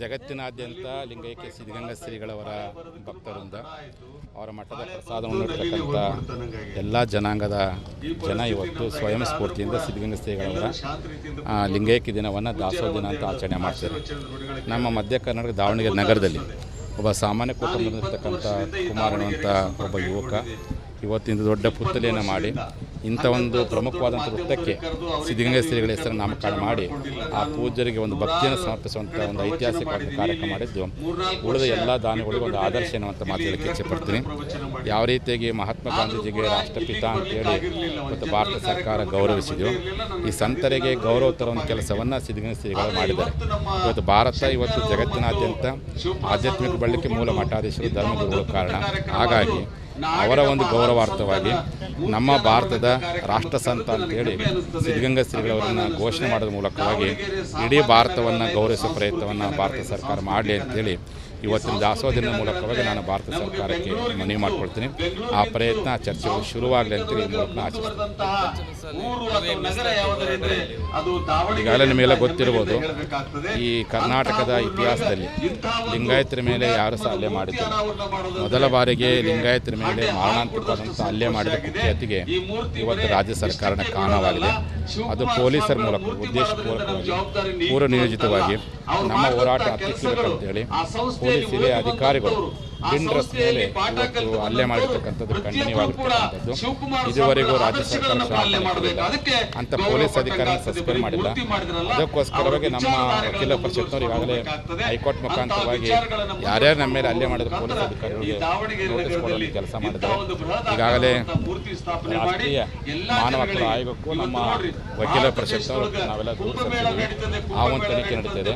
ಜಗತ್ತಿನಾದ್ಯಂತ ಲಿಂಗೈಕ್ಯ ಸಿದ್ಧಗಂಗಾ ಶ್ರೀಗಳವರ ಭಕ್ತರಿಂದ ಅವರ ಮಠದ ಪ್ರಸಾದವನ್ನು ನೀಡತಕ್ಕಂಥ ಎಲ್ಲ ಜನಾಂಗದ ಜನ ಇವತ್ತು ಸ್ವಯಂ ಸ್ಫೂರ್ತಿಯಿಂದ ಸಿದ್ಧಗಂಗಾ ಶ್ರೀಗಳವರ ಲಿಂಗೈಕ್ಯ ದಿನವನ್ನು ದಾಸೋಹ ದಿನ ಅಂತ ಆಚರಣೆ ಮಾಡ್ತಾರೆ. ನಮ್ಮ ಮಧ್ಯ ಕರ್ನಾಟಕ ದಾವಣಗೆರೆ ನಗರದಲ್ಲಿ ಒಬ್ಬ ಸಾಮಾನ್ಯ ಕುಟುಂಬದಲ್ಲಿರ್ತಕ್ಕಂಥ ಕುಮಾರ್ ಅನ್ನುವಂಥ ಒಬ್ಬ ಯುವಕ ಇವತ್ತಿನ ದೊಡ್ಡ ಪುತ್ತಲೆಯನ್ನು ಮಾಡಿ ಇಂಥ ಒಂದು ಪ್ರಮುಖವಾದಂಥ ವೃತ್ತಕ್ಕೆ ಸಿದ್ಧಗಂಗಾ ಶ್ರೀಗಳ ಹೆಸರನ್ನು ನಾಮಕರಣ ಮಾಡಿ ಆ ಪೂಜ್ಯರಿಗೆ ಒಂದು ಭಕ್ತಿಯನ್ನು ಸಮರ್ಪಿಸುವಂಥ ಒಂದು ಐತಿಹಾಸಿಕ ಕಾರ್ಯಕ್ರಮ ಮಾಡಿದ್ದು ಉಳಿದ ಎಲ್ಲ ದಾನಿಗಳಿಗೂ ಒಂದು ಆದರ್ಶ ಎನ್ನುವಂಥ ಮಾತು ಹೇಳಕ್ಕೆ ಇಚ್ಛೆಪಡ್ತೀನಿ. ಯಾವ ರೀತಿಯಾಗಿ ಮಹಾತ್ಮ ಗಾಂಧೀಜಿಗೆ ರಾಷ್ಟ್ರಪಿತ ಅಂತೇಳಿ ಇವತ್ತು ಭಾರತ ಸರ್ಕಾರ ಗೌರವಿಸಿದೆಯೋ ಈ ಸಂತರಿಗೆ ಗೌರವ ತರುವ ಒಂದು ಕೆಲಸವನ್ನು ಸಿದ್ಧಗಂಗಾ ಶ್ರೀಗಳು ಮಾಡಿದ್ದಾರೆ. ಇವತ್ತು ಭಾರತ ಇವತ್ತು ಜಗತ್ತಿನಾದ್ಯಂತ ಆಧ್ಯಾತ್ಮಿಕ ಬೆಳಕಿಗೆ ಮೂಲ ಮಠಾಧೀಶರು ಧರ್ಮಗುರುಗಳ ಕಾರಣ. ಹಾಗಾಗಿ ಅವರ ಒಂದು ಗೌರವಾರ್ಥವಾಗಿ ನಮ್ಮ ಭಾರತದ ರಾಷ್ಟ್ರ ಸಂತ ಅಂತೇಳಿ ಸಿದ್ಧಗಂಗಾ ಶ್ರೀಗಳವರನ್ನು ಘೋಷಣೆ ಮಾಡೋದ್ರ ಮೂಲಕವಾಗಿ ಇಡೀ ಭಾರತವನ್ನು ಗೌರವಿಸುವ ಪ್ರಯತ್ನವನ್ನು ಭಾರತ ಸರ್ಕಾರ ಮಾಡಲಿ ಅಂತೇಳಿ ಇವತ್ತಿನ ದಾಸೋಹ ದಿನದ ಮೂಲಕವಾಗಿ ನಾನು ಭಾರತ ಸರ್ಕಾರಕ್ಕೆ ಮನವಿ ಮಾಡ್ಕೊಳ್ತೀನಿ. ಆ ಪ್ರಯತ್ನ ಚರ್ಚೆಗಳು ಶುರುವಾಗಲಿ ಅಂತೇಳಿ ಈ ಮೂಲಕ ಆಚರಿಸ್ತೀನಿ. ಈಗಾಗಲೇ ನಿಮಗೆಲ್ಲ ಗೊತ್ತಿರ್ಬೋದು, ಈ ಕರ್ನಾಟಕದ ಇತಿಹಾಸದಲ್ಲಿ ಲಿಂಗಾಯತರ ಮೇಲೆ ಯಾರು ಸಹ ಹಲ್ಲೆ ಮಾಡಿದ್ದಾರೆ. ಮೊದಲ ಬಾರಿಗೆ ಲಿಂಗಾಯತರ ಮೇಲೆ ಮಾರಣಾಂತಿಕವಾದಂಥ ಹಲ್ಲೆ ಮಾಡಿದ ಕುಖ್ಯಾತಿಗೆ ಇವತ್ತು ರಾಜ್ಯ ಸರ್ಕಾರದ ಕಾರಣವಾಗಿದೆ. ಅದು ಪೊಲೀಸರ ಮೂಲಕ ಉದ್ದೇಶಪೂರ್ವಕವಾಗಿ ಪೂರ್ವ ನಿಯೋಜಿತವಾಗಿ ನಮ್ಮ ಹೋರಾಟ ಹತ್ತಿಕ್ಕಬೇಕಂತೇಳಿ ಪೊಲೀಸ್ ಇಲಾಖೆ ಅಧಿಕಾರಿಗಳು ಡಿಂಡ್ರಸ್ ಮೇಲೆ ಇವತ್ತು ಹಲ್ಲೆ ಮಾಡಿರ್ತಕ್ಕಂಥದ್ದು ಖಂಡನೀಯವಾಗಿರ್ತಕ್ಕಂಥದ್ದು. ಇದುವರೆಗೂ ರಾಜ್ಯ ಸರ್ಕಾರ ಮಾಡಿಲ್ಲ, ಅಂತ ಪೊಲೀಸ್ ಅಧಿಕಾರಿನ ಸಸ್ಪೆಂಡ್ ಮಾಡಿಲ್ಲ. ಅದಕ್ಕೋಸ್ಕರವಾಗಿ ನಮ್ಮ ವಕೀಲ ಪರಿಷತ್ನವರು ಈಗಾಗಲೇ ಹೈಕೋರ್ಟ್ ಮುಖಾಂತರವಾಗಿ ಯಾರ್ಯಾರು ನಮ್ಮ ಮೇಲೆ ಹಲ್ಲೆ ಮಾಡಿದ ಪೊಲೀಸ್ ಅಧಿಕಾರಿಗಳಿಗೆ ನೋಟಿಸ್ ಕೊಡುವ ಕೆಲಸ ಮಾಡಿದ್ದಾರೆ. ಈಗಾಗಲೇ ರಾಷ್ಟ್ರೀಯ ಮಾನವ ಹಕ್ಕುಗಳ ಆಯೋಗಕ್ಕೂ ನಮ್ಮ ವಕೀಲ ಪರಿಷತ್ನವರು ನಾವೆಲ್ಲ ದೂರು ಸಲ್ಲಿಸಿದ್ದೀವಿ. ಆ ಒಂದು ತನಿಖೆ ನಡೀತಿದೆ.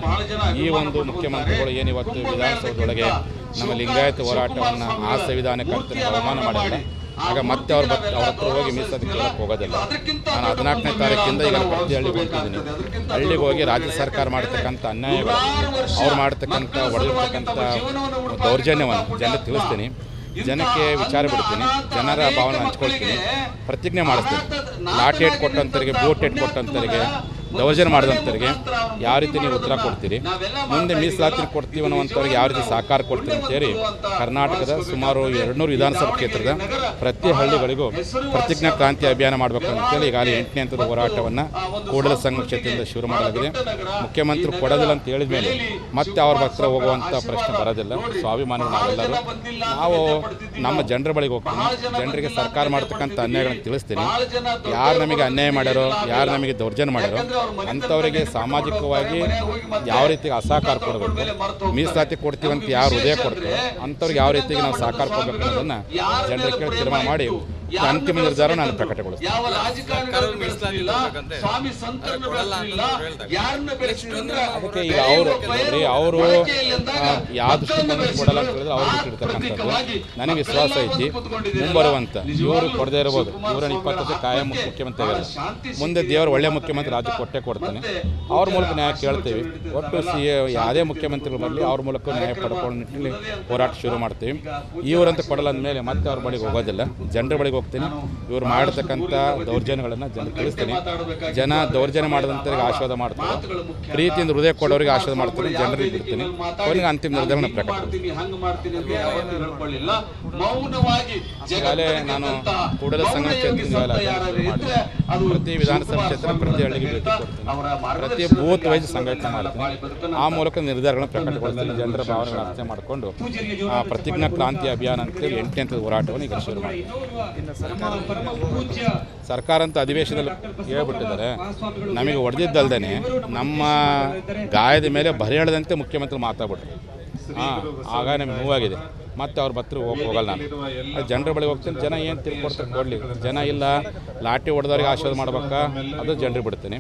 ಈ ಒಂದು ಮುಖ್ಯಮಂತ್ರಿಗಳು ಏನಿವತ್ತು ವಿಧಾನಸೌಧದೊಳಗೆ ನಮ್ಮ ಲಿಂಗಾಯತ ಹೋರಾಟವನ್ನು ಆ ಸಂವಿಧಾನಕ್ಕೆ ಅವಮಾನ ಮಾಡಿಲ್ಲ, ಆಗ ಮತ್ತೆ ಅವ್ರ ಹತ್ರ ಹೋಗಿ ಮೀಸಲಾತಿ ಕೇಳಕ್ಕೆ ಹೋಗೋದಿಲ್ಲ. ನಾನು 14ನೇ ತಾರೀಕಿಂದ ಈಗ ಪ್ರತಿ ಹಳ್ಳಿಗೆ ಹೋಗ್ತಿದ್ದೀನಿ. ಹಳ್ಳಿಗೆ ಹೋಗಿ ರಾಜ್ಯ ಸರ್ಕಾರ ಮಾಡ್ತಕ್ಕಂಥ ಅನ್ಯಾಯಗಳು, ಅವ್ರು ಮಾಡ್ತಕ್ಕಂಥ ಹೊಡೆದಿರ್ತಕ್ಕಂಥ ದೌರ್ಜನ್ಯವನ್ನು ಜನರಿಗೆ ತಿಳಿಸ್ತೀನಿ, ಜನಕ್ಕೆ ವಿಚಾರ ಬಿಡ್ತೀನಿ, ಜನರ ಭಾವನೆ ಹಂಚ್ಕೊಳ್ತೀನಿ, ಪ್ರತಿಜ್ಞೆ ಮಾಡಿಸ್ತೀನಿ. ಲಾಠಿ ಏಟ್ ಕೊಟ್ಟಂಥವ್ರಿಗೆ, ಬೂಟ್ ಏಟ್ ಕೊಟ್ಟಂಥವ್ರಿಗೆ, ದೌರ್ಜನ್ಯ ಮಾಡಿದಂಥವ್ರಿಗೆ ಯಾವ ರೀತಿ ನೀವು ಉತ್ತರ ಕೊಡ್ತೀರಿ, ಮುಂದೆ ಮೀಸಲಾತಿ ಕೊಡ್ತೀವಿ ಅನ್ನುವಂಥವ್ರಿಗೆ ಯಾವ ರೀತಿ ಸಹಕಾರ ಕೊಡ್ತೀವಿ ಅಂತೇಳಿ ಕರ್ನಾಟಕದ ಸುಮಾರು 200 ವಿಧಾನಸಭಾ ಕ್ಷೇತ್ರದ ಪ್ರತಿ ಹಳ್ಳಿಗಳಿಗೂ ಪ್ರತಿಜ್ಞಾ ಕ್ರಾಂತಿ ಅಭಿಯಾನ ಮಾಡಬೇಕು ಅಂತೇಳಿ ಈಗಾಗಲೇ 8ನೇ ಹಂತದ ಹೋರಾಟವನ್ನು ಕೂಡಲ ಸಂಗಮ ಕ್ಷೇತ್ರದಿಂದ ಶುರು ಮಾಡಲಾಗಿದೆ. ಮುಖ್ಯಮಂತ್ರಿ ಕೊಡೋದಿಲ್ಲ ಅಂತ ಹೇಳಿದ ಮೇಲೆ ಮತ್ತೆ ಅವ್ರ ಹತ್ರ ಹೋಗುವಂಥ ಪ್ರಶ್ನೆ ಬರೋದಿಲ್ಲ. ಸ್ವಾಭಿಮಾನ ನಾವೆಲ್ಲರೂ ನಾವು ನಮ್ಮ ಜನರ ಬಳಿಗೆ ಹೋಗ್ತೀನಿ, ಜನರಿಗೆ ಸರ್ಕಾರ ಮಾಡ್ತಕ್ಕಂಥ ಅನ್ಯಾಯಗಳನ್ನು ತಿಳಿಸ್ತೀನಿ. ಯಾರು ನಮಗೆ ಅನ್ಯಾಯ ಮಾಡ್ಯಾರೋ, ಯಾರು ನಮಗೆ ದೌರ್ಜನ್ಯ ಮಾಡ್ಯಾರೋ ಅಂಥವರಿಗೆ ಸಾಮಾಜಿಕವಾಗಿ ಯಾವ ರೀತಿಗೆ ಅಸಹಕಾರ ಕೊಡಬೇಕು, ಮೀಸಲಾತಿ ಕೊಡ್ತೀವಿ ಅಂತ ಯಾರು ಹೃದಯ ಕೊಡ್ತಾರೆ ಅಂಥವ್ರಿಗೆ ಯಾವ ರೀತಿಗೆ ನಾವು ಸಹಕಾರ ಕೊಡಬೇಕು ಅನ್ನೋದನ್ನು ಜನರಿಗೆ ಕೇಳಿ ತೀರ್ಮಾನ ಮಾಡಿ ಅಂತಿಮ ನಿರ್ಧಾರ ನಾನು ಪ್ರಕಟಗೊಳಿಸ್ತೀನಿ. ಅದಕ್ಕೆ ಈಗ ಅವರು ಯಾವ ದೃಷ್ಟಿಕೋನ ಕೊಡಲ್ಲ ಅಂತ ಹೇಳಿದ್ರೆ ಅವ್ರು ಬಿಟ್ಟಿರ್ತಕ್ಕಂಥದ್ದು ನನಗೆ ವಿಶ್ವಾಸ ಐತಿ. ಮುಂಬರುವಂಥ ಇವರು ಕೊಡದೇ ಇರ್ಬೋದು, ಇವರನ್ನು 20 ಕಾಯಂ ಮುಖ್ಯಮಂತ್ರಿ ಆಗಿಲ್ಲ, ಮುಂದೆ ದೇವರು ಒಳ್ಳೆ ಮುಖ್ಯಮಂತ್ರಿ ರಾಜ್ಯ ಕೊಡ್ತಾನೆ. ಅವ್ರ ಮೂಲಕ ನ್ಯಾಯ ಕೇಳ್ತೀವಿ. ಒಟ್ಟು ಯಾವುದೇ ಮುಖ್ಯಮಂತ್ರಿಗಳು ಬರಲಿ ಅವ್ರ ಮೂಲಕ ನ್ಯಾಯ ಪಡ್ಕೊಂಡು ನಿಟ್ಟಿನಲ್ಲಿ ಹೋರಾಟ ಶುರು ಮಾಡ್ತೀವಿ. ಇವರಂತ ಕೊಡಲ್ಲ ಅಂದಮೇಲೆ ಮತ್ತೆ ಅವ್ರ ಬಳಿಗೆ ಹೋಗೋದಿಲ್ಲ, ಜನರ ಬಳಿಗೆ ಹೋಗ್ತೀನಿ. ಇವ್ರು ಮಾಡತಕ್ಕಂಥ ದೌರ್ಜನ್ಯಗಳನ್ನು ಜನ ತಿಳಿಸ್ತೀನಿ. ಜನ ದೌರ್ಜನ್ಯ ಮಾಡಿದಂಥವ್ರಿಗೆ ಆಶೀರ್ವಾದ ಮಾಡ್ತಾರೆ, ಪ್ರೀತಿಯಿಂದ ಹೃದಯ ಕೊಡೋರಿಗೆ ಆಶೀರ್ವಾದ ಮಾಡ್ತೀನಿ, ಜನರಿಗೆ ಬಿಡ್ತೀನಿ. ಅವರಿಗೆ ಅಂತಿಮ ನಿರ್ಧಾರ ಪ್ರಕಟಿಸ್ತೀನಿ. ಈಗಾಗಲೇ ನಾನು ಕೂಡಲ ಸಂಗಮ ಕ್ಷೇತ್ರ ಪ್ರತಿ ವಿಧಾನಸಭಾ ಕ್ಷೇತ್ರ ಪ್ರತಿ ಹಳ್ಳಿಗೆ ಭೇಟಿ ಕೊಡ್ತೀನಿ, ಪ್ರತಿ ಬೂತ್ ವೈಸ್ ಸಂಘಟನೆ ಮಾಡ್ತೀನಿ. ಆ ಮೂಲಕ ನಿರ್ಧಾರಗಳನ್ನು ಪ್ರಕಟಗೊಳಿಸ್ತೀನಿ. ಜನರ ಭಾವನೆಗಳನ್ನು ಅರ್ಥ ಮಾಡಿಕೊಂಡು ಪ್ರತಿಜ್ಞಾ ಕ್ರಾಂತಿ ಅಭಿಯಾನ ಅಂತೇಳಿ 8ನೇ ಹಂತದ ಹೋರಾಟವನ್ನು ಈಗ ಶುರು ಮಾಡಿ ಸರ್ಕಾರ ಅಂತ ಅಧಿವೇಶನದಲ್ಲಿ ಹೇಳ್ಬಿಟ್ಟಿದ್ದಾರೆ. ನಮಗೆ ಹೊಡೆದಿದ್ದಲ್ದೇ ನಮ್ಮ ಗಾಯದ ಮೇಲೆ ಬರೆಯಳದಂತೆ ಮುಖ್ಯಮಂತ್ರಿ ಮಾತಾಡ್ಬಿಟ್ರು. ಆಗ ನಮಗೆ ನೋವಾಗಿದೆ. ಮತ್ತೆ ಅವ್ರ ಬತ್ರ ಹೋಗಲ್ಲ. ನಾನು ಜನರ ಬಳಿಗೆ ಹೋಗ್ತೀನಿ. ಜನ ಏನು ತಿಳ್ಕೊಡ್ತಾರೆ ಕೊಡಲಿ. ಜನ ಇಲ್ಲ ಲಾಠಿ ಹೊಡೆದವ್ರಿಗೆ ಆಶೀರ್ವಾದ ಮಾಡ್ಬೇಕಾ, ಅದು ಜನರಿಗೆ ಬಿಡ್ತೀನಿ.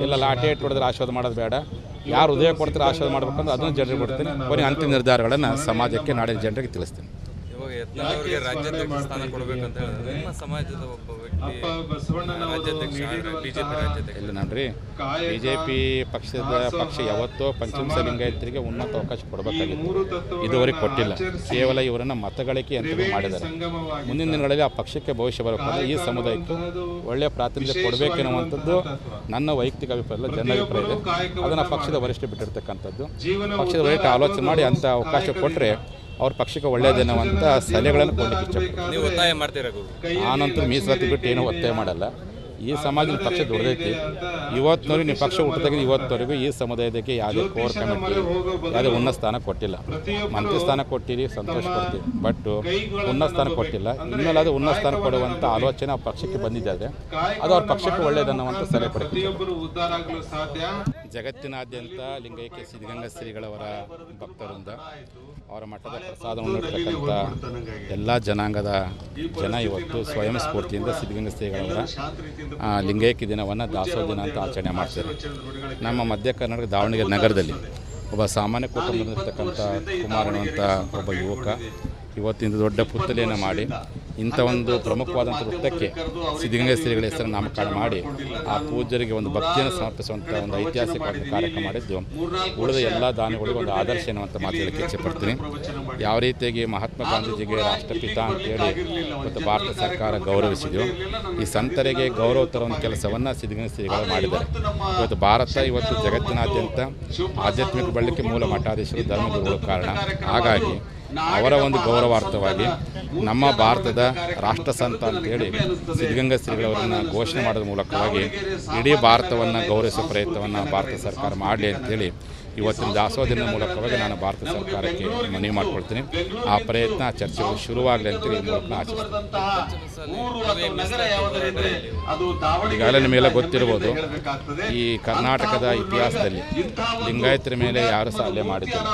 ಇಲ್ಲ ಲಾಠಿ ಇಟ್ಟು ಹೊಡೆದ್ರೆ ಆಶೀರ್ವಾದ ಮಾಡೋದು ಬೇಡ, ಯಾರು ಹೃದಯ ಕೊಡ್ತಾರೆ ಆಶೀರ್ವಾದ ಮಾಡ್ಬೇಕಂದ್ರೆ ಅದನ್ನು ಜನರಿಗೆ ಬಿಡ್ತೀನಿ. ಕೊನೆಗೆ ಅಂತಿಮ ನಿರ್ಧಾರಗಳನ್ನು ಸಮಾಜಕ್ಕೆ ನಾಡಿನ ಜನರಿಗೆ ತಿಳಿಸ್ತೀನಿ. ಯತ್ನಾಳ್ ಅವರಿಗೆ ರಾಜ್ಯಾಧ್ಯಕ್ಷ ಸ್ಥಾನ ಕೊಡಬೇಕಂತ ಹೇಳಿದ್ರೆ ನಿಮ್ಮ ಸಮಾಜದ ಒಬ್ಬ ವ್ಯಕ್ತಿ ರಾಜ್ಯಾಧ್ಯಕ್ಷ ಬಿಜೆಪಿ ರಾಜ್ಯಾಧ್ಯಕ್ಷ ಇಲ್ಲ ನೋಡ್ರಿ, ಬಿಜೆಪಿ ಪಕ್ಷ ಯಾವತ್ತೋ ಪಂಚಮಸ ಲಿಂಗಾಯತರಿಗೆ ಉನ್ನತ ಅವಕಾಶ ಕೊಡಬೇಕಾಗಿತ್ತು. ಇದುವರೆಗೆ ಕೊಟ್ಟಿಲ್ಲ. ಕೇವಲ ಇವರನ್ನು ಮತಗಳಿಕೆ ಅಂತ ಮಾಡಿದ್ದಾರೆ. ಮುಂದಿನ ದಿನಗಳಲ್ಲಿ ಆ ಪಕ್ಷಕ್ಕೆ ಭವಿಷ್ಯ ಬರಬೇಕಾದ್ರೆ ಈ ಸಮುದಾಯಕ್ಕೆ ಒಳ್ಳೆಯ ಪ್ರಾತಿನಿಧ್ಯ ಕೊಡಬೇಕೆನ್ನುವಂಥದ್ದು ನನ್ನ ವೈಯಕ್ತಿಕ ಅಭಿಪ್ರಾಯ ಇಲ್ಲ, ಜನರ ಅಭಿಪ್ರಾಯ ಇದೆ. ಅದನ್ನು ಪಕ್ಷದ ವರಿಷ್ಠ ಬಿಟ್ಟಿರ್ತಕ್ಕಂಥದ್ದು. ಪಕ್ಷದ ವರಿಷ್ಠ ಆಲೋಚನೆ ಮಾಡಿ ಅಂಥ ಅವಕಾಶ ಕೊಟ್ಟರೆ ಅವ್ರ ಪಕ್ಷಕ್ಕೆ ಒಳ್ಳೆಯದೇನುವಂಥ ಸಲಹೆಗಳನ್ನು ಕೊಡಲಿಕ್ಕೆ ಇಷ್ಟಪಡ್ತೀನಿ. ನೀವು ಒತ್ತಾಯ ಮಾಡ್ತೀರಾ? ನಾನಂತೂ ಮೀಸಲಾತಿ ಬಿಟ್ಟು ಏನೂ ಒತ್ತಾಯ ಮಾಡಲ್ಲ. ಈ ಸಮಾಜದ ಪಕ್ಷ ದುಡ್ದೈತಿ. ಇವತ್ತಿನವರೆಗೂ ನೀವು ಪಕ್ಷ ಹುಟ್ಟಿದಾಗ ಇವತ್ತಿನವರೆಗೂ ಈ ಸಮುದಾಯದಕ್ಕೆ ಯಾವುದೇ ಕೋರ್ ಕಮಿಟಿ ಯಾವುದೇ ಉನ್ನತ ಸ್ಥಾನ ಕೊಟ್ಟಿಲ್ಲ. ಮಂತ್ರಿ ಸ್ಥಾನ ಕೊಟ್ಟಿರಿ, ಸಂತೋಷ ಪಡ್ತೀವಿ, ಬಟ್ ಉನ್ನತ ಸ್ಥಾನ ಕೊಟ್ಟಿಲ್ಲ. ಇನ್ಮೇಲೆ ಅದು ಉನ್ನತ ಸ್ಥಾನ ಕೊಡುವಂಥ ಆಲೋಚನೆ ಆ ಪಕ್ಷಕ್ಕೆ ಬಂದಿದೆ. ಅದು ಅವ್ರ ಪಕ್ಷಕ್ಕೆ ಒಳ್ಳೆಯದನ್ನುವಂಥ ಸಲಹೆ ಪಡ್ತೀವಿ. ಜಗತ್ತಿನಾದ್ಯಂತ ಲಿಂಗೈಕ್ಯ ಸಿದ್ಧಗಂಗಾ ಶ್ರೀಗಳವರ ಭಕ್ತರಿಂದ ಅವರ ಮಠದ ಪ್ರಸಾದವನ್ನು ಇರ್ತಕ್ಕಂಥ ಎಲ್ಲ ಜನಾಂಗದ ಜನ ಇವತ್ತು ಸ್ವಯಂ ಸ್ಫೂರ್ತಿಯಿಂದ ಸಿದ್ಧಗಂಗಾ ಶ್ರೀಗಳವರ ಲಿಂಗೈಕ್ಯ ದಿನವನ್ನು ದಾಸೋಹ ದಿನ ಅಂತ ಆಚರಣೆ ಮಾಡ್ತಾರೆ. ನಮ್ಮ ಮಧ್ಯ ಕರ್ನಾಟಕ ದಾವಣಗೆರೆ ನಗರದಲ್ಲಿ ಒಬ್ಬ ಸಾಮಾನ್ಯ ಕುಟುಂಬದಲ್ಲಿರ್ತಕ್ಕಂಥ ಕುಮಾರ್ ಅನ್ನುವಂಥ ಒಬ್ಬ ಯುವಕ ಇವತ್ತಿಂದ ದೊಡ್ಡ ಪುತ್ತಲೆಯನ್ನು ಮಾಡಿ ಇಂಥ ಒಂದು ಪ್ರಮುಖವಾದಂಥ ವೃತ್ತಕ್ಕೆ ಸಿದ್ಧಗಂಗಾ ಶ್ರೀಗಳ ಹೆಸರನ್ನು ನಾಮಕರಣ ಮಾಡಿ ಆ ಪೂಜ್ಯರಿಗೆ ಒಂದು ಭಕ್ತಿಯನ್ನು ಸಮರ್ಪಿಸುವಂಥ ಒಂದು ಐತಿಹಾಸಿಕ ಕಾರ್ಯಕ್ರಮ ಮಾಡಿದ್ದು ಉಳಿದ ಎಲ್ಲ ದಾನಿಗಳಿಗೂ ಒಂದು ಆದರ್ಶ ಎನ್ನುವಂಥ ಮಾತು ಹೇಳಕ್ಕೆ ಇಚ್ಛೆಪಡ್ತೀನಿ. ಯಾವ ರೀತಿಯಾಗಿ ಮಹಾತ್ಮ ಗಾಂಧೀಜಿಗೆ ರಾಷ್ಟ್ರಪಿತ ಅಂತೇಳಿ ಇವತ್ತು ಭಾರತ ಸರ್ಕಾರ ಗೌರವಿಸಿದೆಯೋ, ಈ ಸಂತರಿಗೆ ಗೌರವ ತರುವಂಥ ಕೆಲಸವನ್ನು ಸಿದ್ಧಗಂಗಾ ಶ್ರೀಗಳು ಮಾಡಿದ್ದಾರೆ. ಇವತ್ತು ಭಾರತ ಇವತ್ತು ಜಗತ್ತಿನಾದ್ಯಂತ ಆಧ್ಯಾತ್ಮಿಕ ಬೆಳಕಿಗೆ ಮೂಲ ಮಠಾಧೀಶರು ಧರ್ಮಗುರುಗಳು ಕಾರಣ. ಹಾಗಾಗಿ ಅವರ ಒಂದು ಗೌರವಾರ್ಥವಾಗಿ ನಮ್ಮ ಭಾರತದ ರಾಷ್ಟ್ರ ಸಂತ ಅಂತೇಳಿ ಸಿದ್ಧಗಂಗಾ ಶ್ರೀಗಳವರನ್ನು ಘೋಷಣೆ ಮಾಡೋದ್ರ ಮೂಲಕವಾಗಿ ಇಡೀ ಭಾರತವನ್ನು ಗೌರವಿಸುವ ಪ್ರಯತ್ನವನ್ನು ಭಾರತ ಸರ್ಕಾರ ಮಾಡಲಿ ಅಂತೇಳಿ ಇವತ್ತಿನ ದಾಸೋಹ ದಿನದ ಮೂಲಕವಾಗಿ ನಾನು ಭಾರತ ಸರ್ಕಾರಕ್ಕೆ ಮನವಿ ಮಾಡ್ಕೊಳ್ತೀನಿ. ಆ ಪ್ರಯತ್ನ ಚರ್ಚೆಗಳು ಶುರುವಾಗಲಿ ಅಂತೇಳಿ ಈ ಮೂಲಕ ಆಶಿಸ್ತೀನಿ. ಈಗಾಗಲೇ ನಿಮಗೆಲ್ಲ ಗೊತ್ತಿರ್ಬೋದು, ಈ ಕರ್ನಾಟಕದ ಇತಿಹಾಸದಲ್ಲಿ ಲಿಂಗಾಯತರ ಮೇಲೆ ಯಾರು ಸಹ ಹಲ್ಲೆ ಮಾಡಿದ್ದಾರೆ.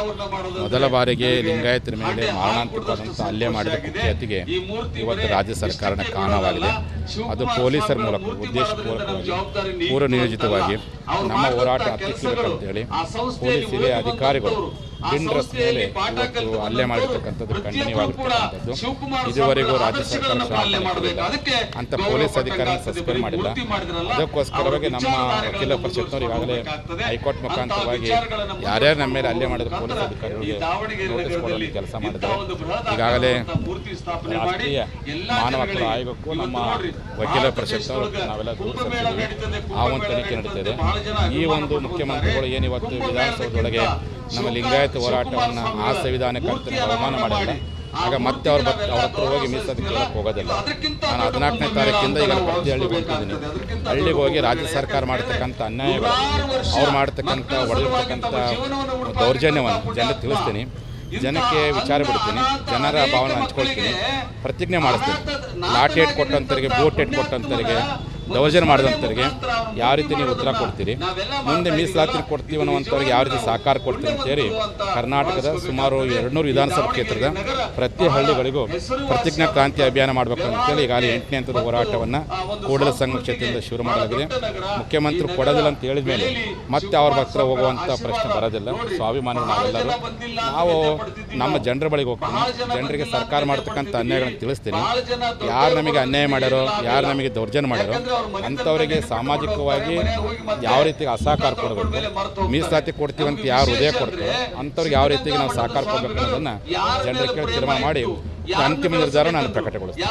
ಮೊದಲ ಬಾರಿಗೆ ಲಿಂಗಾಯತರ ಮೇಲೆ ಮಾರಣಾಂತಿಕವಾದಂಥ ಹಲ್ಲೆ ಮಾಡಿದ ಕುಖ್ಯಾತಿಗೆ ಇವತ್ತು ರಾಜ್ಯ ಸರ್ಕಾರನ ಕಾರಣವಾಗಿದೆ. ಅದು ಪೊಲೀಸರ ಮೂಲಕ ಉದ್ದೇಶಪೂರ್ವಕವಾಗಿ ಪೂರ್ವ ನಿಯೋಜಿತವಾಗಿ ನಮ್ಮ ಹೋರಾಟ ಹತ್ತಿಕ್ಕಬೇಕಂತೇಳಿ ಪೊಲೀಸ್ ಹಿರಿಯ ಅಧಿಕಾರಿಗಳು ಡಿಂಡ್ರಸ್ ಮೇಲೆ ಇವತ್ತು ಹಲ್ಲೆ ಮಾಡಿರ್ತಕ್ಕಂಥದ್ದು ಖಂಡನೀಯವಾಗಿರ್ತಕ್ಕಂಥದ್ದು. ಇದುವರೆಗೂ ರಾಜ್ಯ ಸರ್ಕಾರ ಮಾಡಿಲ್ಲ, ಅಂತ ಪೊಲೀಸ್ ಅಧಿಕಾರಿನ ಸಸ್ಪೆಂಡ್ ಮಾಡಿಲ್ಲ. ಅದಕ್ಕೋಸ್ಕರವಾಗಿ ನಮ್ಮ ವಕೀಲ ಪರಿಷತ್ನವರು ಈಗಾಗಲೇ ಹೈಕೋರ್ಟ್ ಮುಖಾಂತರವಾಗಿ ಯಾರ್ಯಾರು ನಮ್ಮ ಮೇಲೆ ಹಲ್ಲೆ ಮಾಡಿದ ಪೊಲೀಸ್ ಅಧಿಕಾರಿಗಳಿಗೆ ನೋಟಿಸ್ ಕೊಡುವಂಥ ಕೆಲಸ ಮಾಡಿದ್ದಾರೆ. ಈಗಾಗಲೇ ರಾಷ್ಟ್ರೀಯ ಮಾನವ ಹಕ್ಕುಗಳ ಆಯೋಗಕ್ಕೂ ನಮ್ಮ ವಕೀಲ ಪರಿಷತ್ನವರು ನಾವೆಲ್ಲ ದೂರು ಸಲ್ಲಿಸಿದ್ದೀವಿ. ಆ ಒಂದು ತನಿಖೆ ನಡೀತಿದೆ. ಈ ಒಂದು ಮುಖ್ಯಮಂತ್ರಿಗಳು ಏನಿವತ್ತು ವಿಧಾನಸೌಧದೊಳಗೆ ನಮ್ಮ ಲಿಂಗಾಯತ ಹೋರಾಟವನ್ನು ಆ ಸಂವಿಧಾನಕ್ಕೆ ಅವಮಾನ ಮಾಡಿಲ್ಲ, ಆಗ ಮತ್ತೆ ಅವ್ರ ಹತ್ರ ಹೋಗಿ ಮೀಸಲಾತಿ ಕೇಳಕ್ಕೆ ಹೋಗೋದಿಲ್ಲ. ನಾನು 14ನೇ ತಾರೀಕಿಂದ ಈಗ ಪ್ರತಿ ಹಳ್ಳಿಗೆ ಹೊಂಟಿದ್ದೀನಿ. ಹಳ್ಳಿಗೆ ಹೋಗಿ ರಾಜ್ಯ ಸರ್ಕಾರ ಮಾಡ್ತಕ್ಕಂಥ ಅನ್ಯಾಯಗಳು, ಅವ್ರು ಮಾಡ್ತಕ್ಕಂಥ ಹೊಡೆದಿರ್ತಕ್ಕಂಥ ದೌರ್ಜನ್ಯವನ್ನು ಜನರಿಗೆ ತಿಳಿಸ್ತೀನಿ, ಜನಕ್ಕೆ ವಿಚಾರ ಬಿಡ್ತೀನಿ, ಜನರ ಭಾವನೆ ಹಂಚ್ಕೊಳ್ತೀನಿ, ಪ್ರತಿಜ್ಞೆ ಮಾಡಿಸ್ತೀನಿ. ಲಾಠಿ ಏಟ್ ಕೊಟ್ಟಂಥವ್ರಿಗೆ, ಬೂಟ್ ಏಟ್ ಕೊಟ್ಟಂಥವ್ರಿಗೆ, ದೌರ್ಜನ್ಯ ಮಾಡಿದಂಥವ್ರಿಗೆ ಯಾವ ರೀತಿ ನೀವು ಉತ್ತರ ಕೊಡ್ತೀರಿ, ಮುಂದೆ ಮೀಸಲಾತಿ ಕೊಡ್ತೀವಿ ಅನ್ನುವಂಥವ್ರಿಗೆ ಯಾವ ರೀತಿ ಸಹಕಾರ ಕೊಡ್ತೀರಿ ಅಂತೇಳಿ ಕರ್ನಾಟಕದ ಸುಮಾರು 200 ವಿಧಾನಸಭಾ ಕ್ಷೇತ್ರದ ಪ್ರತಿ ಹಳ್ಳಿಗಳಿಗೂ ಪ್ರತಿಜ್ಞಾ ಕ್ರಾಂತಿ ಅಭಿಯಾನ ಮಾಡಬೇಕು ಅಂತೇಳಿ ಈಗಾಗಲೇ 8ನೇ ಹಂತದ ಹೋರಾಟವನ್ನು ಕೂಡಲ ಸಂಘ ಕ್ಷೇತ್ರದಿಂದ ಶುರು ಮಾಡಲಾಗಿದೆ. ಮುಖ್ಯಮಂತ್ರಿ ಕೊಡೋದಿಲ್ಲ ಅಂತ ಹೇಳಿದ ಮೇಲೆ ಮತ್ತೆ ಅವ್ರ ಹತ್ರ ಹೋಗುವಂಥ ಪ್ರಶ್ನೆ ಬರೋದಿಲ್ಲ. ಸ್ವಾಭಿಮಾನಿ ನಾವೆಲ್ಲರೂ ನಾವು ನಮ್ಮ ಜನರ ಬಳಿಗೆ ಹೋಗ್ತೀನಿ, ಜನರಿಗೆ ಸರ್ಕಾರ ಮಾಡ್ತಕ್ಕಂಥ ಅನ್ಯಾಯಗಳನ್ನು ತಿಳಿಸ್ತೀನಿ. ಯಾರು ನಮಗೆ ಅನ್ಯಾಯ ಮಾಡ್ಯಾರೋ, ಯಾರು ನಮಗೆ ದೌರ್ಜನ್ಯ ಮಾಡ್ಯಾರೋ ಅಂಥವರಿಗೆ ಸಾಮಾಜಿಕವಾಗಿ ಯಾವ ರೀತಿಗೆ ಅಸಹಕಾರ ಕೊಡಬೇಕು, ಮೀಸಲಾತಿ ಕೊಡ್ತೀವಂತ ಯಾರು ಹೃದಯ ಕೊಡ್ತೀವೋ ಅಂಥವ್ರಿಗೆ ಯಾವ ರೀತಿಗೆ ನಾವು ಸಹಕಾರ ಕೊಡಬೇಕು ಅನ್ನೋದನ್ನು ಜನರಿಗೆ ಕೇಳಿ ತೀರ್ಮಾನ ಮಾಡಿ ಅಂತಿಮ ನಿರ್ಧಾರ ನಾನು ಪ್ರಕಟಗೊಳಿಸ್ತೀನಿ.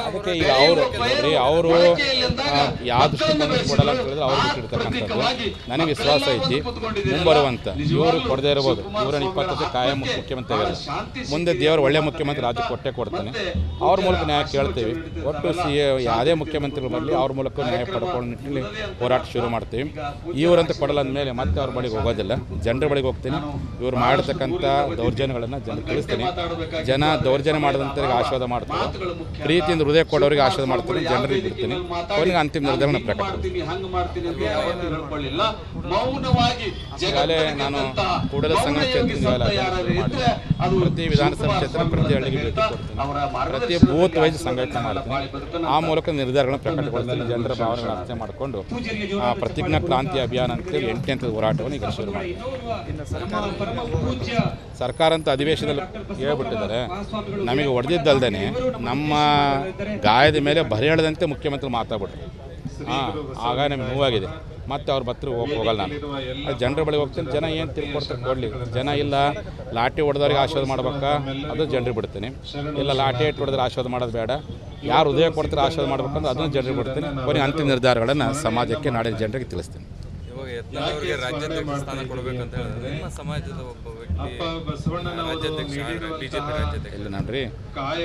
ಅದಕ್ಕೆ ಈಗ ಅವರು ಯಾವ ದೃಷ್ಟಿಕೋನ ಕೊಡಲ್ಲ ಅಂತ ಹೇಳಿದ್ರೆ ಅವ್ರು ಬಿಟ್ಟಿರ್ತಕ್ಕಂಥದ್ದು ನನಗೆ ವಿಶ್ವಾಸ ಐತಿ. ಮುಂಬರುವಂತ ಇವರು ಕೊಡದೇ ಇರ್ಬೋದು, ಇವರನ್ನ 20 ವರ್ಷ ಕಾಯಂ ಮುಖ್ಯಮಂತ್ರಿ ಆಗಿಲ್ಲ, ಮುಂದೆ ದೇವರು ಒಳ್ಳೆ ಮುಖ್ಯಮಂತ್ರಿ ರಾಜ್ಯ ಕೊಡ್ತಾನೆ. ಅವ್ರ ಮೂಲಕ ನ್ಯಾಯ ಕೇಳ್ತೀವಿ. ಒಟ್ಟು ಯಾವುದೇ ಮುಖ್ಯಮಂತ್ರಿಗಳು ಬರಲಿ ಅವ್ರ ಮೂಲಕ ನ್ಯಾಯ ಪಡ್ಕೊಳ್ಳೋ ನಿಟ್ಟಿನಲ್ಲಿ ಹೋರಾಟ ಶುರು ಮಾಡ್ತೀವಿ. ಇವರಂತ ಕೊಡಲ್ಲ ಅಂದಮೇಲೆ ಮತ್ತೆ ಅವ್ರ ಬಳಿಗೆ ಹೋಗೋದಿಲ್ಲ, ಜನರ ಬಳಿಗೆ ಹೋಗ್ತೀನಿ. ಇವ್ರು ಮಾಡತಕ್ಕಂಥ ದೌರ್ಜನ್ಯಗಳನ್ನು ಜನ ತಿಳಿಸ್ತೀನಿ. ಜನ ದೌರ್ಜನ್ಯ ಮಾಡಿದಂಥವ್ರಿಗೆ ಆಶೀರ್ವಾದ ಮಾಡ್ತಾರೆ, ಪ್ರೀತಿಯಿಂದ ಹೃದಯ ಕೊಡೋರಿಗೆ ಆಶೀರ್ವಾದ ಮಾಡ್ತೀನಿ, ಜನರಿಗೆ ಬಿಡ್ತೀನಿ. ಅವರಿಗೆ ಅಂತಿಮ ನಿರ್ಧಾರನ ಪ್ರಕಟ. ಈಗಾಗಲೇ ನಾನು ಕೂಡಲ ಸಂಘ ಕ್ಷೇತ್ರ ಪ್ರತಿ ವಿಧಾನಸಭಾ ಕ್ಷೇತ್ರ ಪ್ರತಿ ಹಳ್ಳಿಗೆ ಭೇಟಿ ಕೊಡ್ತೀನಿ, ಪ್ರತಿ ಬೂತ್ ವೈಸ್ ಸಂಘಟನೆ ಮಾಡ್ತೀನಿ. ಆ ಮೂಲಕ ನಿರ್ಧಾರಗಳನ್ನು ಪ್ರಕಟಗೊಳಿಸ್ತೀನಿ. ಜನರ ಭಾವನೆಗಳನ್ನು ಅರ್ಥ ಮಾಡಿಕೊಂಡು ಪ್ರತಿಜ್ಞಾ ಕ್ರಾಂತಿ ಅಭಿಯಾನ ಅಂತೇಳಿ 8ನೇ ಹಂತದ ಹೋರಾಟವನ್ನು ಈಗ ಶುರು ಮಾಡ್ತೀನಿ. ಸರ್ಕಾರ ಅಂತ ಅಧಿವೇಶನದಲ್ಲಿ ಹೇಳ್ಬಿಟ್ಟಿದ್ದಾರೆ. ನಮಗೆ ಹೊಡೆದಿದ್ದಲ್ದೇ ನಮ್ಮ ಗಾಯದ ಮೇಲೆ ಬರೆ ಎಳೆದಂತೆ ಮುಖ್ಯಮಂತ್ರಿ ಮಾತಾಡ್ಬಿಟ್ರು. ಆಗ ನಮಗೆ ನೋವಾಗಿದೆ. ಮತ್ತು ಅವ್ರ ಹತ್ರ ಹೋಗಲ್ಲ ನಾನು. ಅದು ಜನರ ಬಳಿ ಹೋಗ್ತೀನಿ. ಜನ ಏನು ತಿಳ್ಕೊಡ್ತಾರೆ ಕೊಡಲಿ. ಜನ ಇಲ್ಲ ಲಾಠಿ ಹೊಡೆದವ್ರಿಗೆ ಆಶೀರ್ವಾದ ಮಾಡ್ಬೇಕಾ, ಅದು ಜನರಿಗೆ ಬಿಡ್ತೀನಿ. ಇಲ್ಲ ಲಾಠಿ ಇಟ್ಟು ಹೊಡೆದ್ರೆ ಆಶೀರ್ವಾದ ಮಾಡೋದು ಬೇಡ, ಯಾರು ಹೃದಯ ಕೊಡ್ತಾರೆ ಆಶೀರ್ವಾದ ಮಾಡ್ಬೇಕಂದ್ರೆ ಅದನ್ನು ಜನರಿಗೆ ಬಿಡ್ತೀನಿ. ಕೊನೆ ಅಂತಿಮ ನಿರ್ಧಾರಗಳನ್ನು ಸಮಾಜಕ್ಕೆ ನಾಡಿನ ಜನರಿಗೆ ತಿಳಿಸ್ತೀನಿ. ಇವಾಗ ಯತ್ನಾಳ್ ಅವರಿಗೆ ರಾಜ್ಯಾಧ್ಯಕ್ಷ ಸ್ಥಾನ ಕೊಡಬೇಕಂತ ಹೇಳಿದ್ರೆ ನಿಮ್ಮ ಸಮಾಜದ ಒಬ್ಬ ವ್ಯಕ್ತಿ ರಾಜ್ಯಾಧ್ಯಕ್ಷ ಬಿಜೆಪಿ ರಾಜ್ಯಾಧ್ಯಕ್ಷ ಇಲ್ಲ ನೋಡ್ರಿ,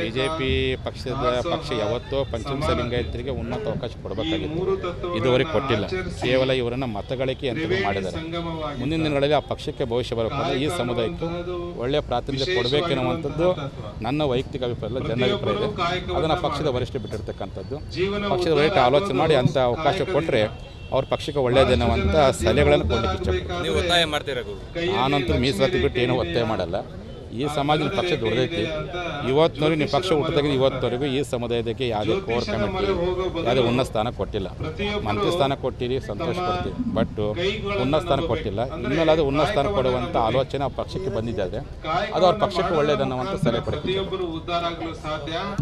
ಬಿಜೆಪಿ ಪಕ್ಷ ಯಾವತ್ತೋ ಪಂಚಮಸ ಲಿಂಗಾಯತರಿಗೆ ಉನ್ನತ ಅವಕಾಶ ಕೊಡಬೇಕಾಗಿತ್ತು. ಇದುವರೆಗೆ ಕೊಟ್ಟಿಲ್ಲ. ಕೇವಲ ಇವರನ್ನು ಮತಗಳಿಕೆ ಅಂತ ಮಾಡಿದ್ದಾರೆ. ಮುಂದಿನ ದಿನಗಳಲ್ಲಿ ಆ ಪಕ್ಷಕ್ಕೆ ಭವಿಷ್ಯ ಬರಬೇಕಾದ್ರೆ ಈ ಸಮುದಾಯಕ್ಕೆ ಒಳ್ಳೆಯ ಪ್ರಾತಿನಿಧ್ಯ ಕೊಡಬೇಕೆನ್ನುವಂಥದ್ದು ನನ್ನ ವೈಯಕ್ತಿಕ ಅಭಿಪ್ರಾಯ ಇಲ್ಲ, ಜನರ ಅಭಿಪ್ರಾಯ ಇದೆ. ಅದನ್ನು ಪಕ್ಷದ ವರಿಷ್ಠ ಬಿಟ್ಟಿರ್ತಕ್ಕಂಥದ್ದು. ಪಕ್ಷದ ವರಿಷ್ಠ ಆಲೋಚನೆ ಮಾಡಿ ಅಂಥ ಅವಕಾಶ ಕೊಟ್ಟರೆ ಅವ್ರ ಪಕ್ಷಕ್ಕೆ ಒಳ್ಳೆಯದೇನವಂತ ಸಲಹೆಗಳನ್ನು ಕೊಡಲಿಕ್ಕೆ ಇಷ್ಟಪಡ್ತೀನಿ. ನೀವು ಒತ್ತಾಯ ಮಾಡ್ತೀರಾ? ನಾನಂತೂ ಮೀಸಲಾತಿ ಬಿಟ್ಟು ಏನೂ ಒತ್ತಾಯ ಮಾಡಲ್ಲ. ಈ ಸಮಾಜದ ಪಕ್ಷ ದುಡ್ದೈತಿ. ಇವತ್ತಿನವರೆಗೂ ನೀವು ಪಕ್ಷ ಹುಟ್ಟಿದಾಗಿದ್ದು ಇವತ್ತಿನವರೆಗೂ ಈ ಸಮುದಾಯಕ್ಕೆ ಯಾವುದೇ ಕೋರ್ ಕಮಿಟಿ ಯಾವುದೇ ಉನ್ನತ ಸ್ಥಾನ ಕೊಟ್ಟಿಲ್ಲ. ಮಂತ್ರಿ ಸ್ಥಾನ ಕೊಟ್ಟಿರಿ, ಸಂತೋಷ ಪಡ್ತೀವಿ. ಬಟ್ ಉನ್ನತ ಸ್ಥಾನ ಕೊಟ್ಟಿಲ್ಲ. ಇನ್ಮೇಲೆ ಅದು ಉನ್ನತ ಸ್ಥಾನ ಕೊಡುವಂಥ ಆಲೋಚನೆ ಆ ಪಕ್ಷಕ್ಕೆ ಬಂದಿದ್ದಾರೆ. ಅದು ಅವ್ರ ಪಕ್ಷಕ್ಕೆ ಒಳ್ಳೆಯದನ್ನುವಂಥ ಸಲಹೆ ಪಡ್ತೀವಿ.